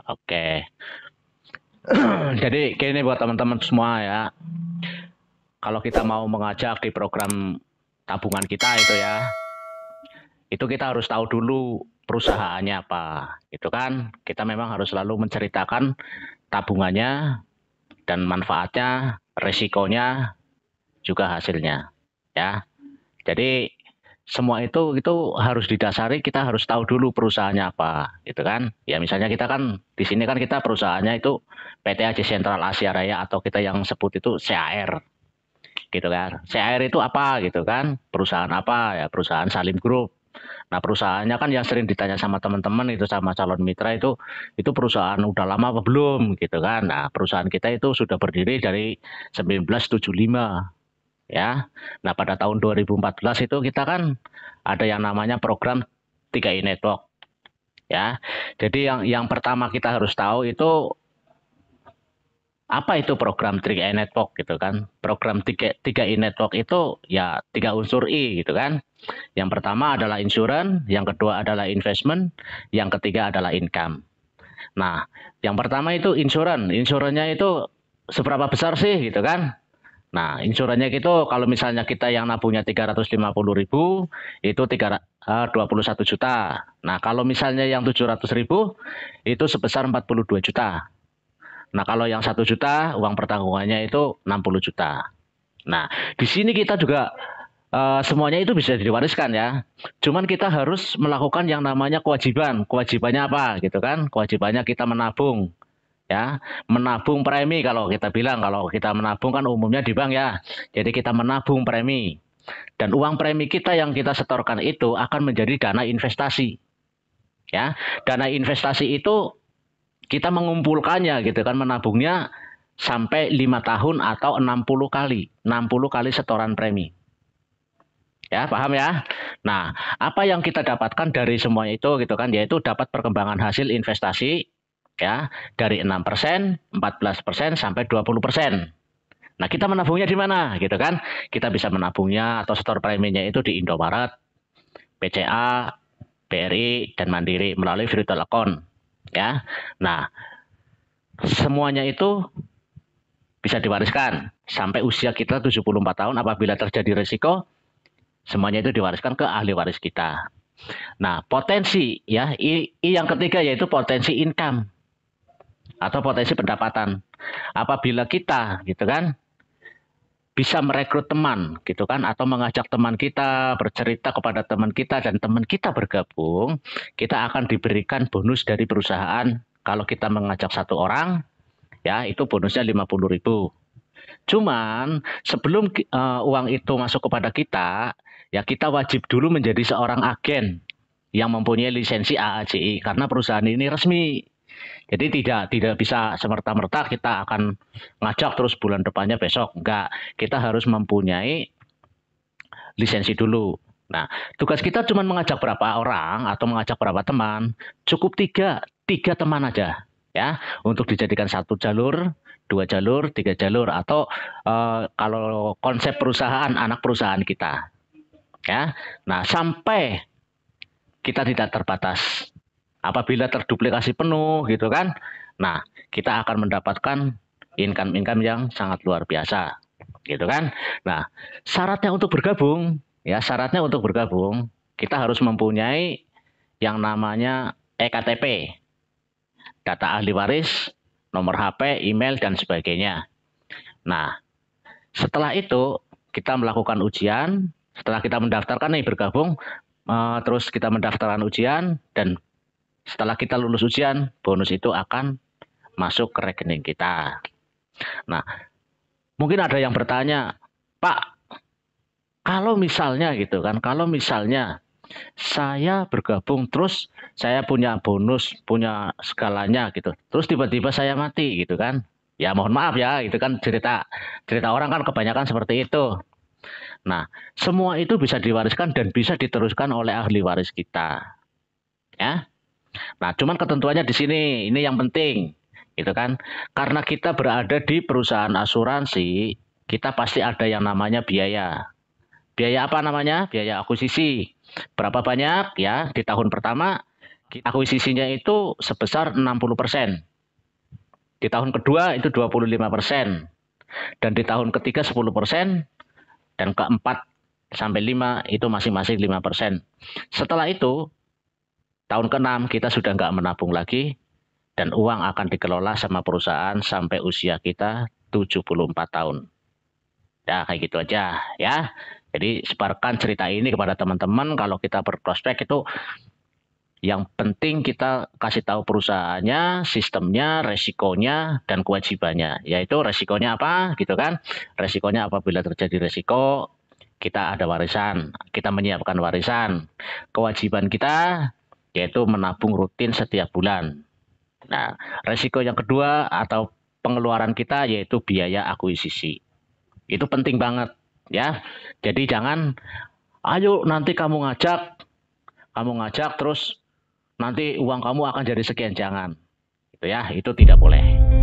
Oke. Jadi gini buat teman-teman semua ya. Kalau kita mau mengajak di program tabungan kita itu ya, itu kita harus tahu dulu perusahaannya apa. Itu kan kita memang harus selalu menceritakan tabungannya dan manfaatnya, resikonya, juga hasilnya. Ya. Jadi semua itu harus didasari kita harus tahu dulu perusahaannya apa, gitu kan? Ya misalnya kita kan di sini kan kita perusahaannya itu PT AJ Sentral Asia Raya atau kita yang sebut itu CAR, gitu kan? CAR itu apa, gitu kan? Perusahaan apa ya? Perusahaan Salim Group. Nah perusahaannya kan yang sering ditanya sama teman-teman itu sama calon mitra itu perusahaan udah lama apa belum, gitu kan? Nah perusahaan kita itu sudah berdiri dari 1975 ya. Nah, pada tahun 2014 itu kita kan ada yang namanya program 3i Network ya. Jadi yang pertama kita harus tahu itu apa itu program 3i Network gitu kan. Program 3i Network itu ya tiga unsur I gitu kan. Yang pertama adalah insurance, yang kedua adalah investment, yang ketiga adalah income. Nah, yang pertama itu insurance. Insurannya itu seberapa besar sih gitu kan? Nah, insurannya itu kalau misalnya kita yang nabungnya 350.000 itu 21 juta. Nah, kalau misalnya yang 700.000 itu sebesar 42 juta. Nah, kalau yang 1 juta uang pertanggungannya itu 60 juta. Nah, di sini kita juga semuanya itu bisa diwariskan ya. Cuman kita harus melakukan yang namanya kewajiban. Kewajibannya apa gitu kan? Kewajibannya kita menabung ya, menabung premi kalau kita bilang, kalau kita menabung kan umumnya di bank ya. Jadi kita menabung premi dan uang premi kita yang kita setorkan itu akan menjadi dana investasi ya. Dana investasi itu kita mengumpulkannya gitu kan, menabungnya sampai 5 tahun atau 60 kali setoran premi. Ya, paham ya? Nah, apa yang kita dapatkan dari semuanya itu gitu kan, yaitu dapat perkembangan hasil investasi ya dari 6%, 14% sampai 20%. Nah, kita menabungnya di mana gitu kan? Kita bisa menabungnya atau setor preminya itu di Indomaret, BCA, BRI dan Mandiri melalui virtual account ya. Nah, semuanya itu bisa diwariskan sampai usia kita 74 tahun. Apabila terjadi risiko, semuanya itu diwariskan ke ahli waris kita. Nah, potensi ya, yang ketiga yaitu potensi income atau potensi pendapatan. Apabila kita gitu kan bisa merekrut teman gitu kan atau mengajak teman kita bercerita kepada teman kita dan teman kita bergabung, kita akan diberikan bonus dari perusahaan. Kalau kita mengajak satu orang ya itu bonusnya 50.000. Cuman sebelum uang itu masuk kepada kita, ya kita wajib dulu menjadi seorang agen yang mempunyai lisensi AAJI karena perusahaan ini resmi. Jadi tidak bisa semerta-merta kita akan ngajak terus bulan depannya besok. Enggak, kita harus mempunyai lisensi dulu. Nah, tugas kita cuma mengajak berapa orang atau mengajak berapa teman, cukup tiga teman aja ya untuk dijadikan satu jalur, dua jalur, tiga jalur atau kalau konsep perusahaan anak perusahaan kita ya. Nah, sampai kita tidak terbatas. Apabila terduplikasi penuh gitu kan, nah kita akan mendapatkan income-income yang sangat luar biasa gitu kan. Nah, syaratnya untuk bergabung ya, syaratnya untuk bergabung kita harus mempunyai yang namanya EKTP, data ahli waris, nomor HP, email dan sebagainya. Nah, setelah itu kita melakukan ujian, setelah kita mendaftarkan nih bergabung, terus kita mendaftarkan ujian dan setelah kita lulus ujian, bonus itu akan masuk ke rekening kita. Nah, mungkin ada yang bertanya, Pak, kalau misalnya gitu kan, kalau misalnya saya bergabung terus saya punya bonus, punya skalanya gitu. Terus tiba-tiba saya mati gitu kan. Ya mohon maaf ya, itu kan cerita cerita orang kan kebanyakan seperti itu. Nah, semua itu bisa diwariskan dan bisa diteruskan oleh ahli waris kita. Ya. Nah, cuman ketentuannya di sini, ini yang penting, gitu kan? Karena kita berada di perusahaan asuransi, kita pasti ada yang namanya biaya. Biaya apa namanya? Biaya akuisisi. Berapa banyak? Ya, di tahun pertama Akuisisinya itu sebesar 60%. Di tahun kedua itu 25%. Dan di tahun ketiga 10%. Dan keempat sampai 5 itu masing-masing 5%. Setelah itu, tahun ke-6 kita sudah nggak menabung lagi, dan uang akan dikelola sama perusahaan sampai usia kita 74 tahun. Ya, kayak gitu aja ya. Jadi sebarkan cerita ini kepada teman-teman. Kalau kita berprospek itu yang penting kita kasih tahu perusahaannya, sistemnya, resikonya, dan kewajibannya. Yaitu resikonya apa gitu kan. Resikonya apabila terjadi resiko, kita ada warisan, kita menyiapkan warisan. Kewajiban kita yaitu menabung rutin setiap bulan. Nah, resiko yang kedua atau pengeluaran kita yaitu biaya akuisisi. Itu penting banget ya. Jadi jangan, ayo nanti kamu ngajak terus nanti uang kamu akan jadi sekian, jangan. Itu ya, itu tidak boleh.